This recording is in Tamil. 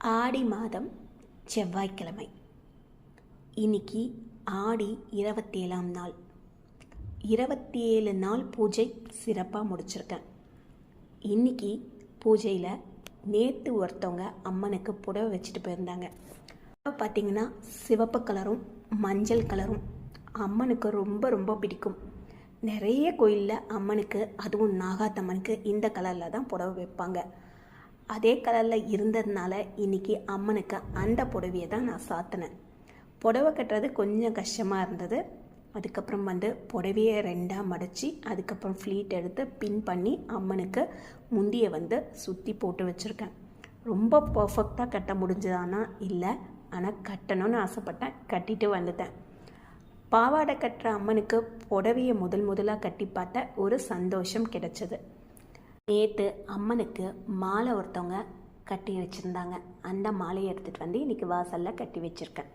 ஆடி மாதம் செவ்வாய்க்கிழமை. இன்னைக்கு ஆடி 27ஆம் நாள். 27 நாள் பூஜை சிறப்பாக முடிச்சிருக்கேன். இன்னைக்கு பூஜையில் நேற்று ஒருத்தவங்க அம்மனுக்கு புடவை வச்சுட்டு போயிருந்தாங்க. பார்த்திங்கன்னா சிவப்பு கலரும் மஞ்சள் கலரும் அம்மனுக்கு ரொம்ப ரொம்ப பிடிக்கும். நிறைய கோயிலில் அம்மனுக்கு, அதுவும் நாகாத்தம்மனுக்கு இந்த கலரில் தான் புடவை வைப்பாங்க. அதே கலரில் இருந்ததுனால இன்றைக்கி அம்மனுக்கு அந்த புடவையை தான் நான் சாத்தினேன். புடவை கட்டுறது கொஞ்சம் கஷ்டமாக இருந்தது. அதுக்கப்புறம் புடவையை 2ஆக மடித்து அதுக்கப்புறம் ஃப்ளீட் எடுத்து பின் பண்ணி அம்மனுக்கு முந்தியை சுற்றி போட்டு வச்சுருக்கேன். ரொம்ப பர்ஃபெக்டாக கட்ட முடிஞ்சதானா இல்லை, ஆனால் கட்டணும்னு ஆசைப்பட்டேன், கட்டிட்டு வந்துட்டேன். பாவாடை கட்டுற அம்மனுக்கு புடவையை முதலாக கட்டி பார்த்த ஒரு சந்தோஷம் கிடைச்சது. நேற்று அம்மனுக்கு மாலை ஒருத்தவங்க கட்டி வச்சுருந்தாங்க. அந்த மாலையை எடுத்துகிட்டு இன்றைக்கி வாசலில் கட்டி வச்சுருக்கேன்.